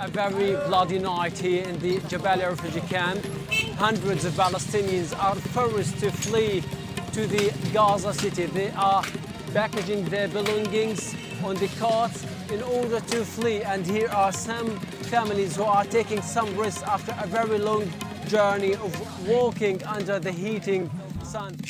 A very bloody night here in the Jabalia refugee camp. Hundreds of Palestinians are forced to flee to the Gaza city. They are packaging their belongings on the carts in order to flee. And here are some families who are taking some rest after a very long journey of walking under the heating sun.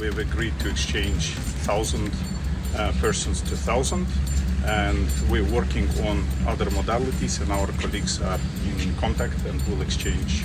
We have agreed to exchange 1,000 persons to 1,000, and we're working on other modalities, and our colleagues are in contact and will exchange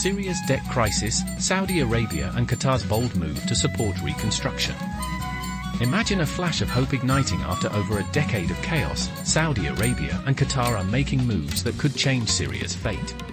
Syria's debt crisis, Saudi Arabia and Qatar's bold move to support reconstruction. Imagine a flash of hope igniting after over a decade of chaos. Saudi Arabia and Qatar are making moves that could change Syria's fate.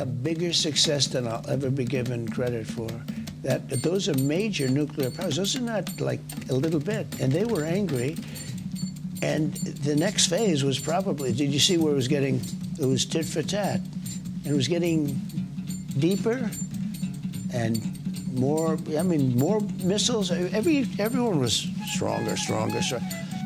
A bigger success than I'll ever be given credit for. That those are major nuclear powers. Those are not like a little bit. And they were angry. And the next phase was probably, did you see where it was tit for tat? And it was getting deeper and more missiles. Everyone was stronger.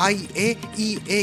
IAEA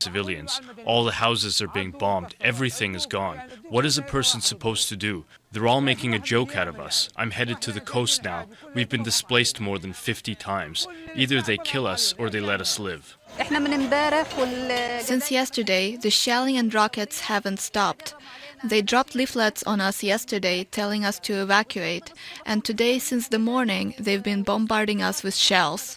Civilians, all the houses are being bombed. Everything is gone. What is a person supposed to do? They're all making a joke out of us. I'm headed to the coast now. We've been displaced more than 50 times. Either they kill us or they let us live. Since yesterday, the shelling and rockets haven't stopped. They dropped leaflets on us yesterday telling us to evacuate, and today since the morning they've been bombarding us with shells.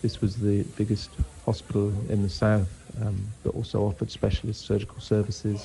This was the biggest hospital in the south, that also offered specialist surgical services.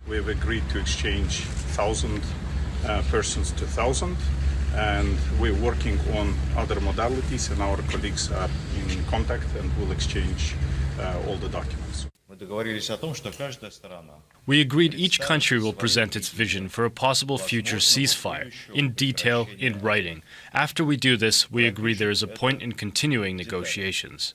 We have agreed to exchange 1,000 persons to 1,000, and we're working on other modalities, and our colleagues are in contact and will exchange all the documents. We agreed each country will present its vision for a possible future ceasefire, in detail, in writing. After we do this, we agree there is a point in continuing negotiations.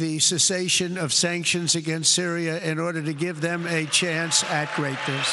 the cessation of sanctions against Syria in order to give them a chance at greatness.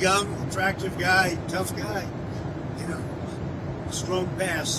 Young, attractive guy, tough guy, you know, strong pass.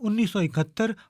1971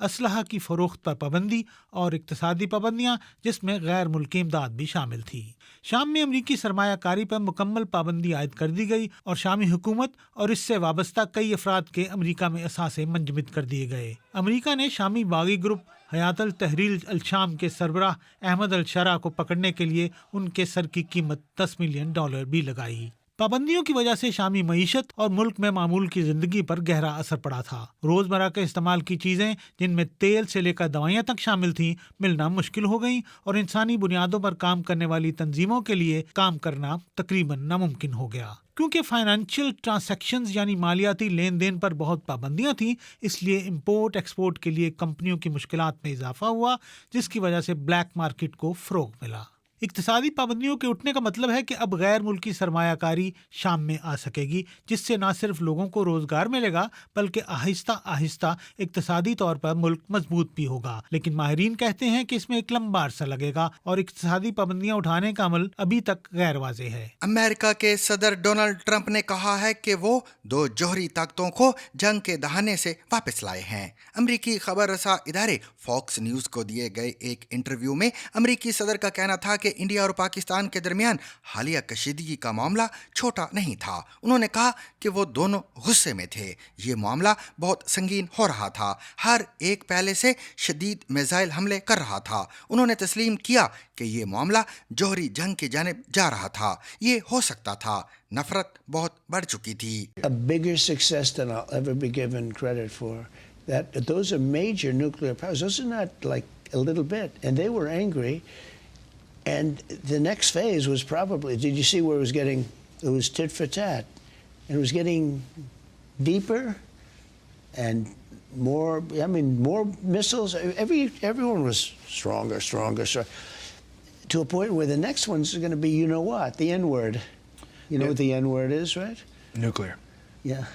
اسلحہ کی فروخت پر پابندی اور اقتصادی پابندیاں جس میں غیر ملکی امداد بھی شامل تھی۔ شام میں امریکی سرمایہ کاری پر مکمل پابندی عائد کر دی گئی اور شامی حکومت اور اس سے وابستہ کئی افراد کے امریکہ میں اثاثے منجمد کر دیے گئے۔ امریکہ نے شامی باغی گروپ حیات التحریر الشام کے سربراہ احمد الشرع کو پکڑنے کے لیے ان کے سر کی قیمت $10 ملین بھی لگائی۔ پابندیوں کی وجہ سے شامی معیشت اور ملک میں معمول کی زندگی پر گہرا اثر پڑا تھا۔ روزمرہ کے استعمال کی چیزیں جن میں تیل سے لے کر دوائیاں تک شامل تھیں ملنا مشکل ہو گئیں اور انسانی بنیادوں پر کام کرنے والی تنظیموں کے لیے کام کرنا تقریباً ناممکن ہو گیا۔ کیونکہ فائنینشیل ٹرانزیکشنز یعنی مالیاتی لین دین پر بہت پابندیاں تھیں، اس لیے امپورٹ ایکسپورٹ کے لیے کمپنیوں کی مشکلات میں اضافہ ہوا، جس کی وجہ سے بلیک مارکیٹ کو فروغ ملا۔ اقتصادی پابندیوں کے اٹھنے کا مطلب ہے کہ اب غیر ملکی سرمایہ کاری شام میں آ سکے گی، جس سے نہ صرف لوگوں کو روزگار ملے گا بلکہ آہستہ آہستہ اقتصادی طور پر ملک مضبوط بھی ہوگا۔ لیکن ماہرین کہتے ہیں کہ اس میں ایک لمبا عرصہ لگے گا اور اقتصادی پابندیاں اٹھانے کا عمل ابھی تک غیر واضح ہے۔ امریکہ کے صدر ڈونلڈ ٹرمپ نے کہا ہے کہ وہ 2 جوہری طاقتوں کو جنگ کے دہانے سے واپس لائے ہیں۔ امریکی خبر رساں ادارے فاکس نیوز کو دیے گئے ایک انٹرویو میں امریکی صدر کا کہنا تھا کہ انڈیا اور پاکستان کے درمیان حالیہ کشیدگی کا معاملہ چھوٹا نہیں تھا۔ انہوں نے کہا کہ وہ دونوں غصے میں تھے، یہ معاملہ بہت سنگین ہو رہا تھا، ہر ایک پہلے سے شدید میزائل حملے کر رہا تھا۔ انہوں نے تسلیم کیا کہ یہ معاملہ جوہری جنگ کی جانب جا رہا تھا، یہ ہو سکتا تھا، نفرت بہت بڑھ چکی تھی۔ A bigger success than I'll ever be given credit for. That those are major nuclear powers. Those are not like a little bit. And they were angry. And the next phase was probably, did you see where it was getting, it was tit for tat. And it was getting deeper and more, I mean, more missiles. Everyone was stronger. To a point where the next one's going to be, you know what, the N-word. You know what the N-word is, right? Nuclear. Yeah.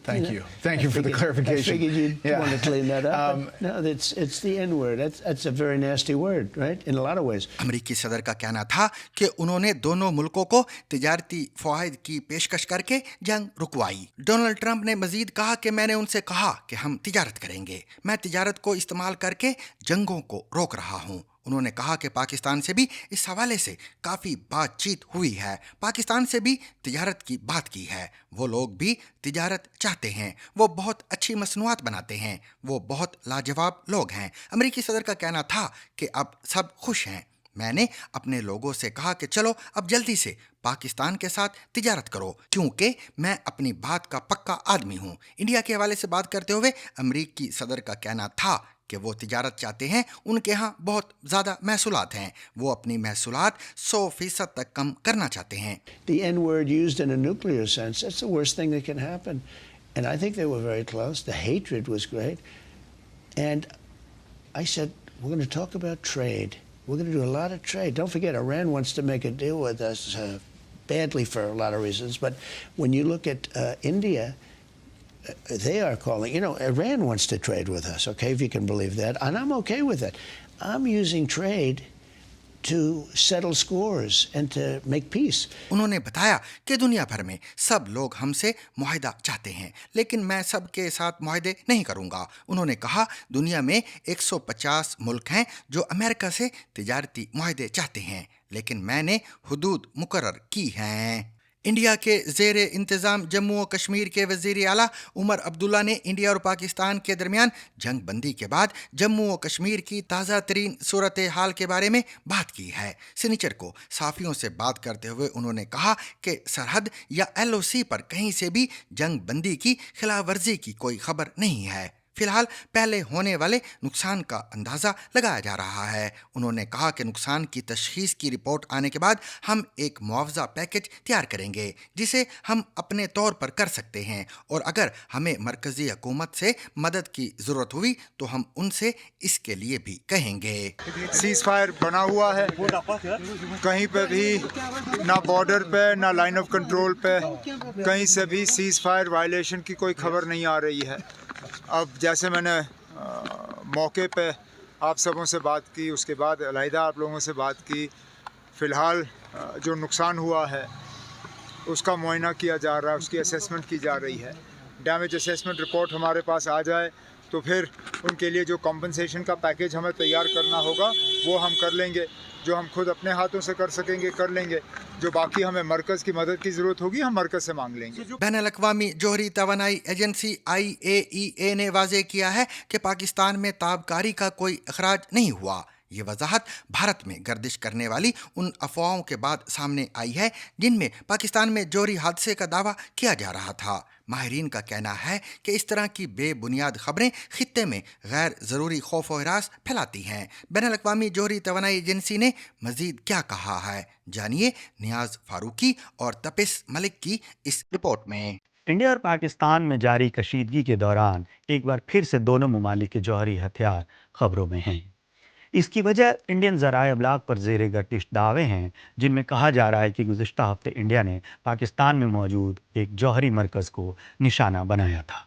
Thank you. Thank you for the clarification. I figured you'd want to clean that up. No, it's the N-word. That's a very nasty word, right? In a lot of ways. امریکی صدر کا کہنا تھا کہ انہوں نے دونوں ملکوں کو تجارتی فوائد کی پیشکش کر کے جنگ رکوائی۔ ڈونلڈ ٹرمپ نے مزید کہا کہ میں نے ان سے کہا کہ ہم تجارت کریں گے، میں تجارت کو استعمال کر کے جنگوں کو روک رہا ہوں۔ انہوں نے کہا کہ پاکستان سے بھی اس حوالے سے کافی بات چیت ہوئی ہے، پاکستان سے بھی تجارت کی بات کی ہے، وہ لوگ بھی تجارت چاہتے ہیں، وہ بہت اچھی مصنوعات بناتے ہیں، وہ بہت لاجواب لوگ ہیں۔ امریکی صدر کا کہنا تھا کہ اب سب خوش ہیں۔ میں نے اپنے لوگوں سے کہا کہ چلو اب جلدی سے پاکستان کے ساتھ تجارت کرو، کیونکہ میں اپنی بات کا پکا آدمی ہوں۔ انڈیا کے حوالے سے بات کرتے ہوئے امریکی صدر کا کہنا تھا کہ وہ تجارت چاہتے ہیں، ان کے ہاں بہت زیادہ محصولات ہیں، وہ اپنی محصولات 100% تک کم کرنا چاہتے ہیں۔ The N-word used in a nuclear sense, that's the worst thing that can happen. And I think they were very close. The hatred was great. And I said, we're going to talk about trade. We're going to do a lot of trade. Don't forget, Iran wants to make a deal with us badly for a lot of reasons. But when you look at India, they are calling, Iran wants to trade with us, okay, if you can believe that. And I'm okay with it. I'm using trade to settle scores and to make peace. انہوں نے بتایا کہ دنیا بھر میں سب لوگ ہم سے معاہدہ چاہتے ہیں، لیکن میں سب کے ساتھ معاہدے نہیں کروں گا۔ انہوں نے کہا دنیا میں 150 ملک ہیں جو امریکہ سے تجارتی معاہدے چاہتے ہیں، لیکن میں نے حدود مقرر کی ہیں۔ انڈیا کے زیر انتظام جموں و کشمیر کے وزیر اعلیٰ عمر عبداللہ نے انڈیا اور پاکستان کے درمیان جنگ بندی کے بعد جموں و کشمیر کی تازہ ترین صورتحال کے بارے میں بات کی ہے۔ سنیچر کو صحافیوں سے بات کرتے ہوئے انہوں نے کہا کہ سرحد یا LOC پر کہیں سے بھی جنگ بندی کی خلاف ورزی کی کوئی خبر نہیں ہے۔ فی الحال پہلے ہونے والے نقصان کا اندازہ لگایا جا رہا ہے۔ انہوں نے کہا کہ نقصان کی تشخیص کی رپورٹ آنے کے بعد ہم ایک معاوضہ پیکج تیار کریں گے جسے ہم اپنے طور پر کر سکتے ہیں، اور اگر ہمیں مرکزی حکومت سے مدد کی ضرورت ہوئی تو ہم ان سے اس کے لیے بھی کہیں گے۔ سیز فائر بنا ہوا ہے، کہیں پہ بھی نہ بارڈر پہ نہ لائن آف کنٹرول پہ کہیں سے بھی سیز فائر وائلیشن کی کوئی خبر نہیں آ رہی ہے۔ اب جیسے میں نے موقع پہ آپ سبوں سے بات کی، اس کے بعد علیحدہ آپ لوگوں سے بات کی، فی الحال جو نقصان ہوا ہے اس کا معائنہ کیا جا رہا ہے، اس کی اسیسمنٹ کی جا رہی ہے۔ ڈیمیج اسیسمنٹ رپورٹ ہمارے پاس آ جائے تو پھر ان کے لیے جو کمپنسیشن کا پیکیج ہمیں تیار کرنا ہوگا وہ ہم کر لیں گے. جو ہم خود اپنے ہاتھوں سے کر سکیں گے کر لیں گے. جو باقی ہمیں مرکز کی مدد کی ضرورت ہوگی ہم مرکز سے مانگ لیں گے. بین الاقوامی جوہری توانائی ایجنسی IAEA نے واضح کیا ہے کہ پاکستان میں تابکاری کا کوئی اخراج نہیں ہوا. یہ وضاحت بھارت میں گردش کرنے والی ان افواہوں کے بعد سامنے آئی ہے جن میں پاکستان میں جوہری حادثے کا دعویٰ کیا جا رہا تھا. ماہرین کا کہنا ہے کہ اس طرح کی بے بنیاد خبریں خطے میں غیر ضروری خوف و ہراس پھیلاتی ہیں. بین الاقوامی جوہری توانائی ایجنسی نے مزید کیا کہا ہے، جانیے نیاز فاروقی اور تپس ملک کی اس رپورٹ میں. انڈیا اور پاکستان میں جاری کشیدگی کے دوران ایک بار پھر سے دونوں ممالک کے جوہری ہتھیار خبروں میں ہیں. اس کی وجہ انڈین ذرائع ابلاغ پر زیر گردش دعوے ہیں جن میں کہا جا رہا ہے کہ گزشتہ ہفتے انڈیا نے پاکستان میں موجود ایک جوہری مرکز کو نشانہ بنایا تھا.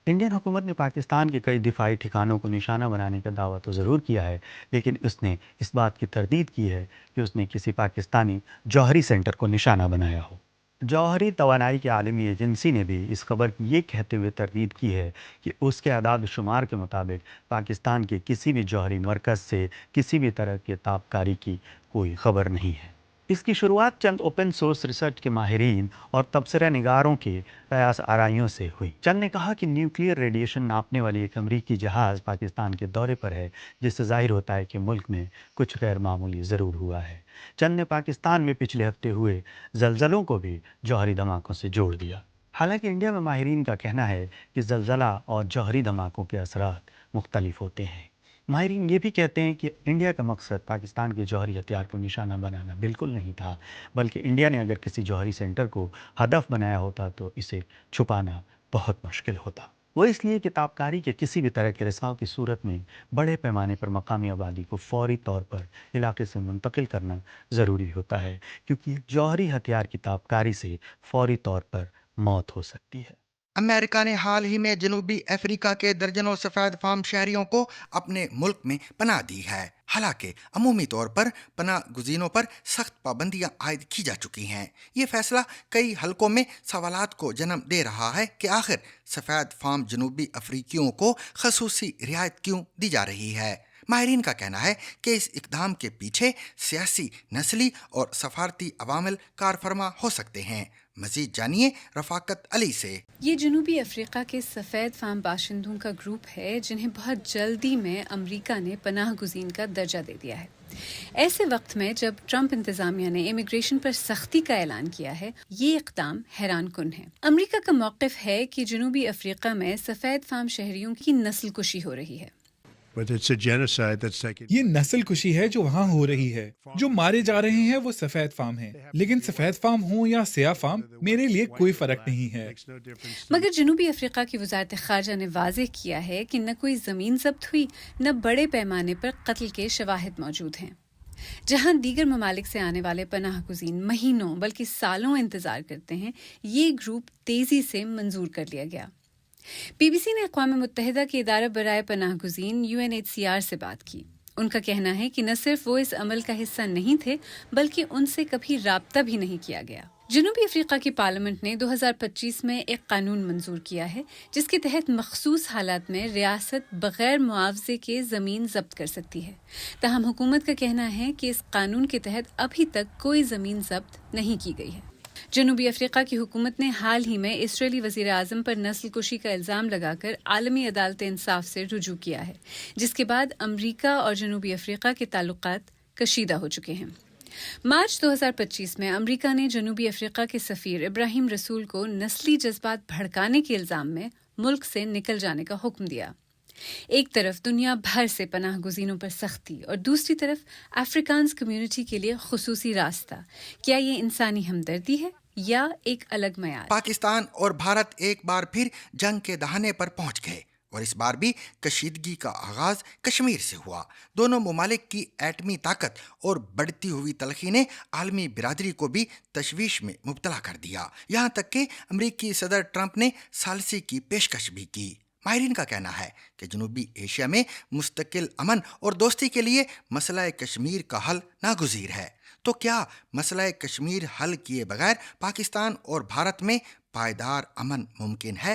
انڈین حکومت نے پاکستان کے کئی دفاعی ٹھکانوں کو نشانہ بنانے کا دعویٰ تو ضرور کیا ہے، لیکن اس نے اس بات کی تردید کی ہے کہ اس نے کسی پاکستانی جوہری سینٹر کو نشانہ بنایا ہو. جوہری توانائی کی عالمی ایجنسی نے بھی اس خبر کی یہ کہتے ہوئے تردید کی ہے کہ اس کے اعداد و شمار کے مطابق پاکستان کے کسی بھی جوہری مرکز سے کسی بھی طرح کی تابکاری کی کوئی خبر نہیں ہے. اس کی شروعات چند اوپن سورس ریسرچ کے ماہرین اور تبصرہ نگاروں کے قیاس آرائیوں سے ہوئی. چند نے کہا کہ نیوکلیئر ریڈیشن ناپنے والی ایک امریکی جہاز پاکستان کے دورے پر ہے، جس سے ظاہر ہوتا ہے کہ ملک میں کچھ غیر معمولی ضرور ہوا ہے. چند نے پاکستان میں پچھلے ہفتے ہوئے زلزلوں کو بھی جوہری دھماکوں سے جوڑ دیا. حالانکہ انڈیا میں ماہرین کا کہنا ہے کہ زلزلہ اور جوہری دھماکوں کے اثرات مختلف ہوتے ہیں. ماہرین یہ بھی کہتے ہیں کہ انڈیا کا مقصد پاکستان کے جوہری ہتھیار کو نشانہ بنانا بالکل نہیں تھا، بلکہ انڈیا نے اگر کسی جوہری سینٹر کو ہدف بنایا ہوتا تو اسے چھپانا بہت مشکل ہوتا. وہ اس لیے کہ تابکاری کے کسی بھی طرح کے رساؤ کی صورت میں بڑے پیمانے پر مقامی آبادی کو فوری طور پر علاقے سے منتقل کرنا ضروری ہوتا ہے، کیونکہ جوہری ہتھیار کی تابکاری سے فوری طور پر موت ہو سکتی ہے. امریکہ نے حال ہی میں جنوبی افریقہ کے درجنوں سفید فام شہریوں کو اپنے ملک میں پناہ دی ہے. حالانکہ عمومی طور پر پناہ گزینوں پر سخت پابندیاں عائد کی جا چکی ہیں. یہ فیصلہ کئی حلقوں میں سوالات کو جنم دے رہا ہے کہ آخر سفید فام جنوبی افریقیوں کو خصوصی رعایت کیوں دی جا رہی ہے. ماہرین کا کہنا ہے کہ اس اقدام کے پیچھے سیاسی، نسلی اور سفارتی عوامل کار فرما ہو سکتے ہیں. مزید جانیے رفاقت علی سے. یہ جنوبی افریقہ کے سفید فام باشندوں کا گروپ ہے جنہیں بہت جلدی میں امریکہ نے پناہ گزین کا درجہ دے دیا ہے. ایسے وقت میں جب ٹرمپ انتظامیہ نے امیگریشن پر سختی کا اعلان کیا ہے، یہ اقدام حیران کن ہے. امریکہ کا موقف ہے کہ جنوبی افریقہ میں سفید فام شہریوں کی نسل کشی ہو رہی ہے. یہ نسل کشی ہے جو وہاں ہو رہی ہے. جو مارے جا رہے ہیں وہ سفید فام ہیں، لیکن سفید فام ہوں یا سیاہ فام میرے لیے کوئی فرق نہیں ہے. مگر جنوبی افریقہ کی وزارت خارجہ نے واضح کیا ہے کہ نہ کوئی زمین ضبط ہوئی، نہ بڑے پیمانے پر قتل کے شواہد موجود ہیں. جہاں دیگر ممالک سے آنے والے پناہ گزین مہینوں بلکہ سالوں انتظار کرتے ہیں، یہ گروپ تیزی سے منظور کر لیا گیا. بی بی سی نے اقوام متحدہ کے ادارہ برائے پناہ گزین UNHCR سے بات کی. ان کا کہنا ہے کہ نہ صرف وہ اس عمل کا حصہ نہیں تھے بلکہ ان سے کبھی رابطہ بھی نہیں کیا گیا. جنوبی افریقہ کی پارلیمنٹ نے 2025 میں ایک قانون منظور کیا ہے جس کے تحت مخصوص حالات میں ریاست بغیر معاوضے کے زمین ضبط کر سکتی ہے. تاہم حکومت کا کہنا ہے کہ اس قانون کے تحت ابھی تک کوئی زمین ضبط نہیں کی گئی ہے. جنوبی افریقہ کی حکومت نے حال ہی میں اسرائیلی وزیر اعظم پر نسل کشی کا الزام لگا کر عالمی عدالت انصاف سے رجوع کیا ہے، جس کے بعد امریکہ اور جنوبی افریقہ کے تعلقات کشیدہ ہو چکے ہیں. مارچ 2025 میں امریکہ نے جنوبی افریقہ کے سفیر ابراہیم رسول کو نسلی جذبات بھڑکانے کے الزام میں ملک سے نکل جانے کا حکم دیا. ایک طرف دنیا بھر سے پناہ گزینوں پر سختی اور دوسری طرف افریکانز کمیونٹی کے لیے خصوصی راستہ. کیا یہ انسانی ہمدردی ہے یا ایک الگ معیار؟ پاکستان اور بھارت ایک بار پھر جنگ کے دہانے پر پہنچ گئے اور اس بار بھی کشیدگی کا آغاز کشمیر سے ہوا. دونوں ممالک کی ایٹمی طاقت اور بڑھتی ہوئی تلخی نے عالمی برادری کو بھی تشویش میں مبتلا کر دیا. یہاں تک کہ امریکی صدر ٹرمپ نے ثالثی کی پیشکش بھی کی. ماہرین کا کہنا ہے کہ جنوبی ایشیا میں مستقل امن اور دوستی کے لیے مسئلہ کشمیر کا حل ناگزیر ہے. تو کیا مسئلہ کشمیر حل کیے بغیر پاکستان اور بھارت میں پائیدار امن ممکن ہے؟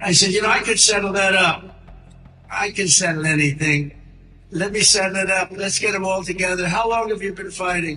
I said, I could settle that up. I can settle anything. Let me settle it up. Let's get them all together. How long have you been fighting?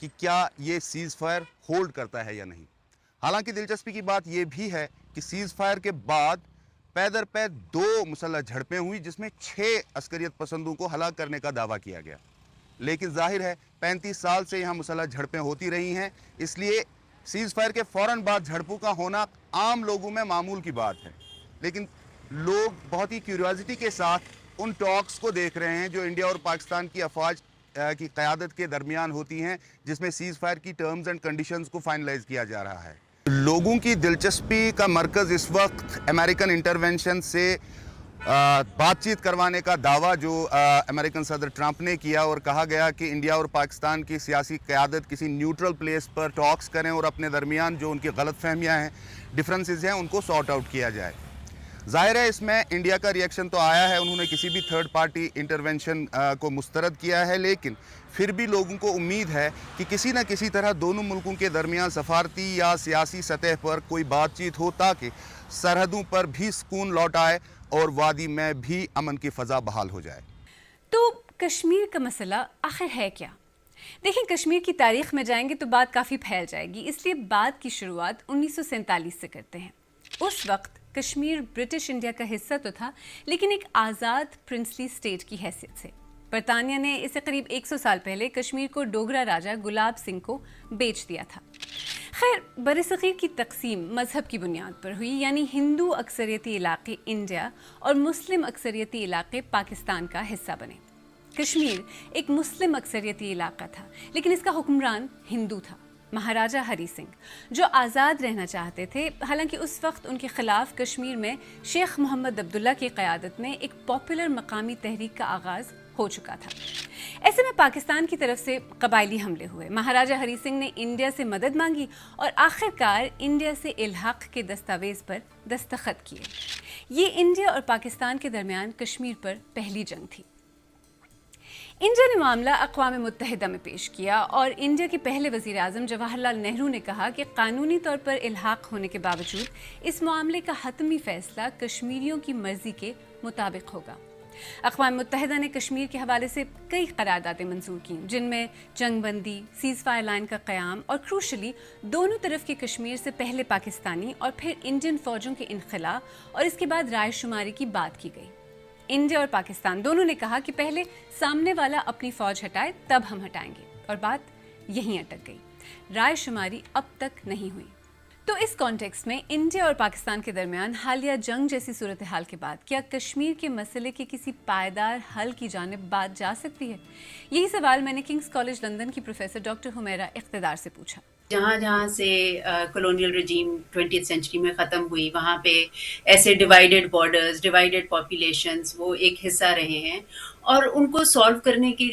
کہ کیا یہ سیز فائر ہولڈ کرتا ہے یا نہیں. حالانکہ دلچسپی کی بات یہ بھی ہے کہ سیز فائر کے بعد پے در پے 2 مسلح جھڑپیں ہوئی جس میں 6 عسکریت پسندوں کو ہلاک کرنے کا دعویٰ کیا گیا. لیکن ظاہر ہے 35 سال سے یہاں مسلح جھڑپیں ہوتی رہی ہیں، اس لیے سیز فائر کے فوراً بعد جھڑپوں کا ہونا عام لوگوں میں معمول کی بات ہے. لیکن لوگ بہت ہی کیوریوزٹی کے ساتھ ان ٹاکس کو دیکھ رہے ہیں جو انڈیا اور پاکستان کی افواج کی قیادت کے درمیان ہوتی ہیں، جس میں سیز فائر کی ٹرمز اینڈ کنڈیشنز کو فائنلائز کیا جا رہا ہے. لوگوں کی دلچسپی کا مرکز اس وقت امریکن انٹرونشن سے بات چیت کروانے کا دعویٰ جو امریکن صدر ٹرمپ نے کیا اور کہا گیا کہ انڈیا اور پاکستان کی سیاسی قیادت کسی نیوٹرل پلیس پر ٹاکس کریں اور اپنے درمیان جو ان کی غلط فہمیاں ہیں، ڈفرنسز ہیں، ان کو سارٹ آؤٹ کیا جائے. ظاہر ہے اس میں انڈیا کا ریئیکشن تو آیا ہے، انہوں نے کسی بھی تھرڈ پارٹی انٹرونشن کو مسترد کیا ہے، لیکن پھر بھی لوگوں کو امید ہے کہ کسی نہ کسی طرح دونوں ملکوں کے درمیان سفارتی یا سیاسی سطح پر کوئی بات چیت ہو تاکہ سرحدوں پر بھی سکون لوٹ آئے اور وادی میں بھی امن کی فضا بحال ہو جائے. تو کشمیر کا مسئلہ آخر ہے کیا؟ دیکھیں، کشمیر کی تاریخ میں جائیں گے تو بات کافی پھیل جائے گی، اس لیے بات کی شروعات 1947 سے کرتے ہیں. اس وقت کشمیر برٹش انڈیا کا حصہ تو تھا، لیکن ایک آزاد پرنسلی اسٹیٹ کی حیثیت سے. برطانیہ نے اسے قریب 100 سال پہلے کشمیر کو ڈوگرا راجہ گلاب سنگھ کو بیچ دیا تھا. خیر، برصغیر کی تقسیم مذہب کی بنیاد پر ہوئی، یعنی ہندو اکثریتی علاقے انڈیا اور مسلم اکثریتی علاقے پاکستان کا حصہ بنے. کشمیر ایک مسلم اکثریتی علاقہ تھا، لیکن اس کا حکمران ہندو تھا، مہاراجہ ہری سنگھ، جو آزاد رہنا چاہتے تھے. حالانکہ اس وقت ان کے خلاف کشمیر میں شیخ محمد عبداللہ کی قیادت میں ایک پاپولر مقامی تحریک کا آغاز ہو چکا تھا. ایسے میں پاکستان کی طرف سے قبائلی حملے ہوئے. مہاراجہ ہری سنگھ نے انڈیا سے مدد مانگی اور آخر کار انڈیا سے الحاق کے دستاویز پر دستخط کیے. یہ انڈیا اور پاکستان کے درمیان کشمیر پر پہلی جنگ تھی. انڈیا نے معاملہ اقوام متحدہ میں پیش کیا اور انڈیا کے پہلے وزیر اعظم جواہر لال نہرو نے کہا کہ قانونی طور پر الحاق ہونے کے باوجود اس معاملے کا حتمی فیصلہ کشمیریوں کی مرضی کے مطابق ہوگا. اقوام متحدہ نے کشمیر کے حوالے سے کئی قراردادیں منظور کیں، جن میں جنگ بندی، سیز فائر لائن کا قیام اور کروشلی دونوں طرف کے کشمیر سے پہلے پاکستانی اور پھر انڈین فوجوں کے انخلاء اور اس کے بعد رائے شماری کی بات کی گئی. انڈیا اور پاکستان دونوں نے کہا کہ پہلے سامنے والا اپنی فوج ہٹائے تب ہم ہٹائیں گے، اور بات یہیں اٹک گئی. رائے شماری اب تک نہیں ہوئی. تو اس کانٹیکسٹ میں انڈیا اور پاکستان کے درمیان حالیہ جنگ جیسی صورتحال کے بعد کیا کشمیر کے مسئلے کے کسی پائیدار حل کی جانب بات جا سکتی ہے؟ یہی سوال میں نے کنگز کالج لندن کی پروفیسر ڈاکٹر حمیرہ اقتدار سے پوچھا. جہاں سے کولونیل رجیم 20th سینچری میں ختم ہوئی، وہاں پہ ایسے ڈیوائیڈڈ بارڈرز، ڈیوائیڈڈ پاپولیشنز وہ ایک حصہ رہے ہیں، اور ان کو سالو کرنے کی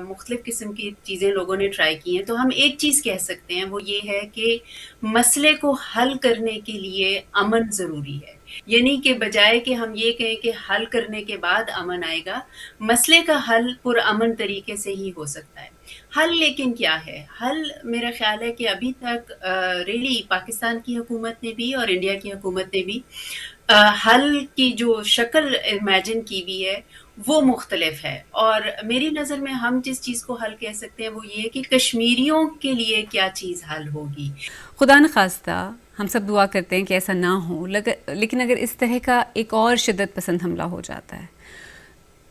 مختلف قسم کی چیزیں لوگوں نے ٹرائی کی ہیں. تو ہم ایک چیز کہہ سکتے ہیں، وہ یہ ہے کہ مسئلے کو حل کرنے کے لیے امن ضروری ہے. یعنی کہ بجائے کہ ہم یہ کہیں کہ حل کرنے کے بعد امن آئے گا، مسئلے کا حل پرامن طریقے سے ہی ہو سکتا ہے. حل لیکن کیا ہے؟ حل میرا خیال ہے کہ ابھی تک ریلی پاکستان کی حکومت نے بھی اور انڈیا کی حکومت نے بھی حل کی جو شکل امیجن کی ہوئی ہے وہ مختلف ہے. اور میری نظر میں ہم جس چیز کو حل کہہ سکتے ہیں وہ یہ ہے کہ کشمیریوں کے لیے کیا چیز حل ہوگی. خدا نخواستہ ہم سب دعا کرتے ہیں کہ ایسا نہ ہو، لیکن اگر اس طرح کا ایک اور شدت پسند حملہ ہو جاتا ہے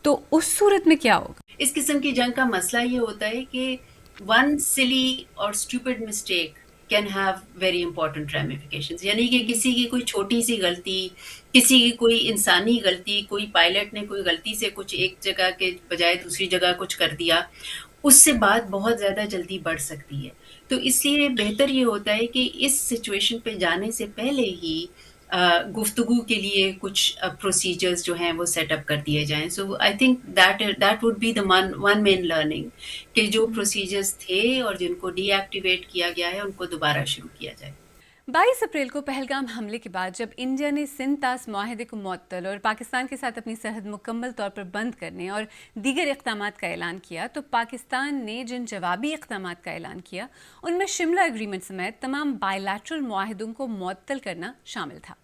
تو اس صورت میں کیا ہوگا؟ اس قسم کی جنگ کا مسئلہ یہ ہوتا ہے کہ ون سلی اور stupid mistake can have very important ramifications. یعنی کہ کسی کی کوئی چھوٹی سی غلطی، کسی کی کوئی انسانی غلطی، کوئی پائلٹ نے کوئی غلطی سے کچھ ایک جگہ کے بجائے دوسری جگہ کچھ کر دیا، اس سے بات بہت زیادہ جلدی بڑھ سکتی ہے. تو اس لیے بہتر یہ ہوتا ہے کہ اس سچویشن پہ جانے سے پہلے ہی گفتگو کے لیے کچھ پروسیجرز جو ہیں وہ سیٹ اپ کر دیے جائیں. So I think that would be the one main learning کہ جو پروسیجرز تھے اور جن کو ڈی ایکٹیویٹ کیا گیا ہے ان کو دوبارہ شروع کیا جائے. 22 اپریل کو پہلگام حملے کے بعد جب انڈیا نے سندھ طاس معاہدے کو معطل اور پاکستان کے ساتھ اپنی سرحد مکمل طور پر بند کرنے اور دیگر اقدامات کا اعلان کیا، تو پاکستان نے جن جوابی اقدامات کا اعلان کیا ان میں شملہ ایگریمنٹ سمیت تمام بائی لیٹرل معاہدوں کو معطل کرنا شامل تھا.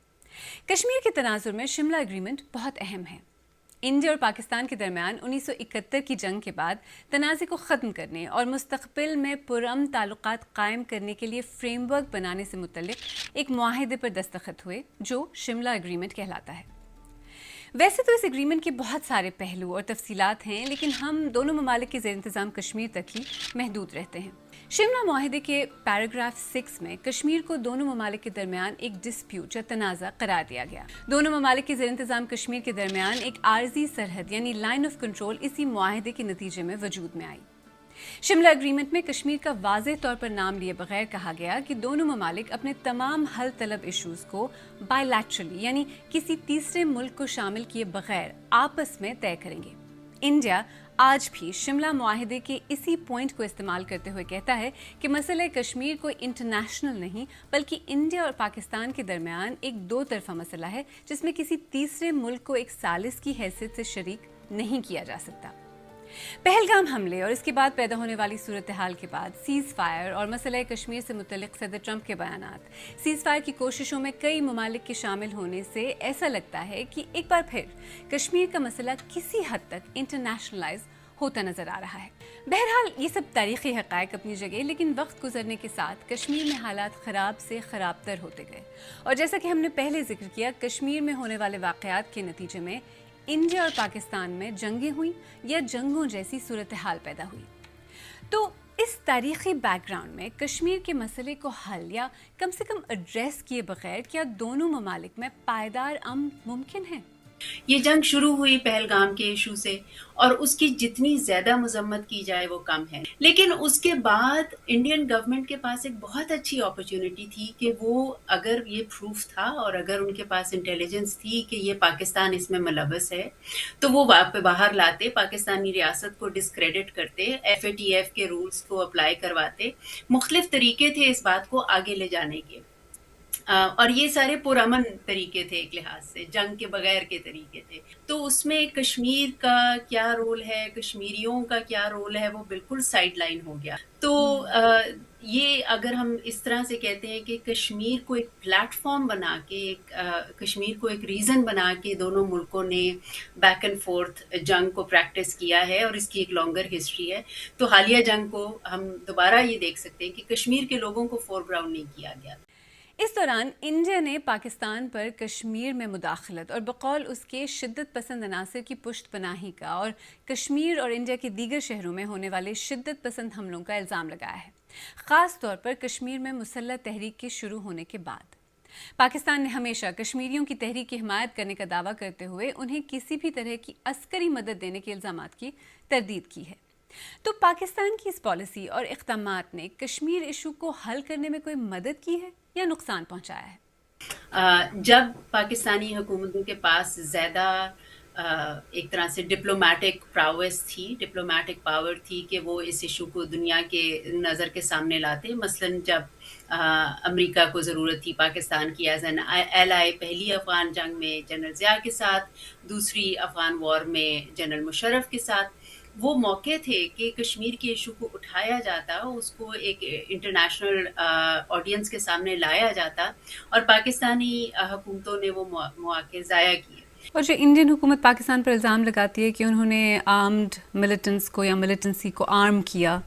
کشمیر کے تناظر میں شملہ ایگریمنٹ بہت اہم ہے. انڈیا اور پاکستان کے درمیان 1971 کی جنگ کے بعد تنازع کو ختم کرنے اور مستقبل میں پرامن تعلقات قائم کرنے کے لیے فریم ورک بنانے سے متعلق ایک معاہدے پر دستخط ہوئے جو شملہ ایگریمنٹ کہلاتا ہے. ویسے تو اس ایگریمنٹ کے بہت سارے پہلو اور تفصیلات ہیں، لیکن ہم دونوں ممالک کے زیر انتظام کشمیر تک ہی محدود رہتے ہیں. شملہ معاہدے کے پیراگراف 6 میں کشمیر کو دونوں ممالک کے درمیان ایک ڈسپیوٹ یا تنازع قرار دیا گیا. دونوں ممالک کے زیر انتظام کشمیر کے درمیان ایک عارضی سرحد یعنی لائن آف کنٹرول اسی معاہدے کے نتیجے میں وجود میں آئی. شملہ ایگریمنٹ میں کشمیر کا واضح طور پر نام لیے بغیر کہا گیا کہ دونوں ممالک اپنے تمام حل طلب ایشوز کو بائی لیٹرلی یعنی کسی تیسرے ملک کو شامل کیے بغیر آپس میں طے کریں گے. انڈیا آج بھی شملہ معاہدے کے اسی پوائنٹ کو استعمال کرتے ہوئے کہتا ہے کہ مسئلہ کشمیر کوئی انٹرنیشنل نہیں بلکہ انڈیا اور پاکستان کے درمیان ایک دو طرفہ مسئلہ ہے جس میں کسی تیسرے ملک کو ایک ثالث کی حیثیت سے شریک نہیں کیا جا سکتا. پہلگام حملے اور اس کے بعد پیدا ہونے والی صورتحال کے بعد سیز فائر اور مسئلہ کشمیر سے متعلق صدر ٹرمپ کے بیانات، سیز فائر کی کوششوں میں کئی ممالک کے شامل ہونے سے ایسا لگتا ہے کہ ایک بار پھر کشمیر کا مسئلہ کسی حد تک انٹرنیشنلائز ہوتا نظر آ رہا ہے. بہرحال یہ سب تاریخی حقائق اپنی جگہ، لیکن وقت گزرنے کے ساتھ کشمیر میں حالات خراب سے خراب تر ہوتے گئے اور جیسا کہ ہم نے پہلے ذکر کیا، کشمیر میں ہونے والے واقعات کے نتیجے میں انڈیا اور پاکستان میں جنگیں ہوئیں یا جنگوں جیسی صورتحال پیدا ہوئی. تو اس تاریخی بیک گراؤنڈ میں کشمیر کے مسئلے کو حل یا کم سے کم ایڈریس کیے بغیر کیا دونوں ممالک میں پائیدار امن ممکن ہے؟ یہ جنگ شروع ہوئی پہلگام کے ایشو سے اور اس کی جتنی زیادہ مذمت کی جائے وہ کم ہے، لیکن اس کے بعد انڈین گورنمنٹ کے پاس ایک بہت اچھی اپرچونٹی تھی کہ وہ اگر یہ پروف تھا اور اگر ان کے پاس انٹیلیجنس تھی کہ یہ پاکستان اس میں ملوث ہے تو وہ باہر لاتے، پاکستانی ریاست کو ڈسکریڈٹ کرتے، FATF کے رولز کو اپلائی کرواتے. مختلف طریقے تھے اس بات کو آگے لے جانے کے، اور یہ سارے پرامن طریقے تھے، ایک لحاظ سے جنگ کے بغیر کے طریقے تھے. تو اس میں کشمیر کا کیا رول ہے، کشمیریوں کا کیا رول ہے، وہ بالکل سائڈ لائن ہو گیا. تو یہ اگر ہم اس طرح سے کہتے ہیں کہ کشمیر کو ایک پلیٹ فارم بنا کے، کشمیر کو ایک ریزن بنا کے دونوں ملکوں نے بیک اینڈ فورتھ جنگ کو پریکٹس کیا ہے اور اس کی ایک لانگر ہسٹری ہے، تو حالیہ جنگ کو ہم دوبارہ یہ دیکھ سکتے ہیں کہ کشمیر کے لوگوں کو فور گراؤنڈ نہیں کیا گیا. اس دوران انڈیا نے پاکستان پر کشمیر میں مداخلت اور بقول اس کے شدت پسند عناصر کی پشت پناہی کا اور کشمیر اور انڈیا کے دیگر شہروں میں ہونے والے شدت پسند حملوں کا الزام لگایا ہے، خاص طور پر کشمیر میں مسلح تحریک کے شروع ہونے کے بعد. پاکستان نے ہمیشہ کشمیریوں کی تحریک کی حمایت کرنے کا دعویٰ کرتے ہوئے انہیں کسی بھی طرح کی عسکری مدد دینے کے الزامات کی تردید کی ہے. تو پاکستان کی اس پالیسی اور اقدامات نے کشمیر ایشو کو حل کرنے میں کوئی مدد کی ہے یا نقصان پہنچایا ہے؟ جب پاکستانی حکومتوں کے پاس زیادہ ایک طرح سے ڈپلومیٹک پراویس تھی، ڈپلومیٹک پاور تھی کہ وہ اس ایشو کو دنیا کے نظر کے سامنے لاتے، مثلاً جب امریکہ کو ضرورت تھی پاکستان کی ایز این ایلائی، پہلی افغان جنگ میں جنرل ضیاء کے ساتھ، دوسری افغان وار میں جنرل مشرف کے ساتھ، وہ موقع تھے کہ کشمیر کے ایشو کو اٹھایا جاتا، اس کو ایک انٹرنیشنل آڈینس کے سامنے لایا جاتا، اور پاکستانی حکومتوں نے وہ مواقع ضائع کیے. اور جو انڈین حکومت پاکستان پر الزام لگاتی ہے کہ انہوں نے آرمڈ ملیٹنٹس کو یا ملیٹنسی کو آرم کیا،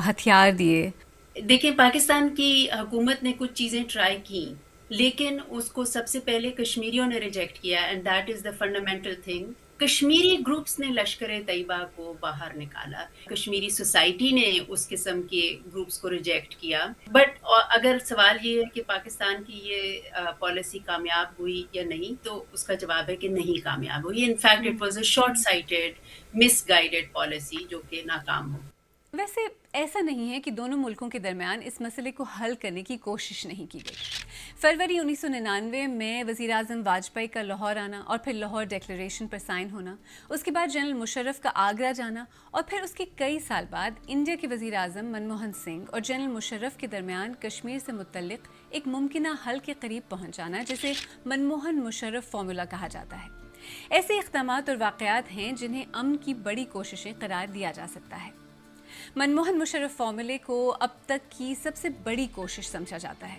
ہتھیار دیے. دیکھیں، پاکستان کی حکومت نے کچھ چیزیں ٹرائی کی، لیکن اس کو سب سے پہلے کشمیریوں نے ریجیکٹ کیا، and that is the fundamental thing. Kashmiri groups نے لشکر طیبہ کو باہر نکالا، کشمیری سوسائٹی نے اس قسم کے گروپس کو ریجیکٹ کیا. بٹ اگر سوال یہ ہے کہ پاکستان کی یہ پالیسی کامیاب ہوئی یا نہیں، تو اس کا جواب ہے کہ نہیں کامیاب ہوئی. In fact it was a short sighted, misguided policy جو کہ ناکام ہو. ویسے ایسا نہیں ہے کہ دونوں ملکوں کے درمیان اس مسئلے کو حل کرنے کی کوشش نہیں کی گئی. فروری 1999 میں وزیر اعظم واجپئی کا لاہور آنا اور پھر لاہور ڈیکلریشن پر سائن ہونا، اس کے بعد جنرل مشرف کا آگرہ جانا، اور پھر اس کے کئی سال بعد انڈیا کے وزیر اعظم منموہن سنگھ اور جنرل مشرف کے درمیان کشمیر سے متعلق ایک ممکنہ حل کے قریب پہنچ جانا، جسے منموہن مشرف فارمولا کہا جاتا ہے. ایسے اقدامات اور واقعات ہیں جنہیں امن کی بڑی کوششیں قرار دیا جا سکتا ہے. منموہن مشرف فارمولے کو اب تک کی سب سے بڑی کوشش سمجھا جاتا ہے.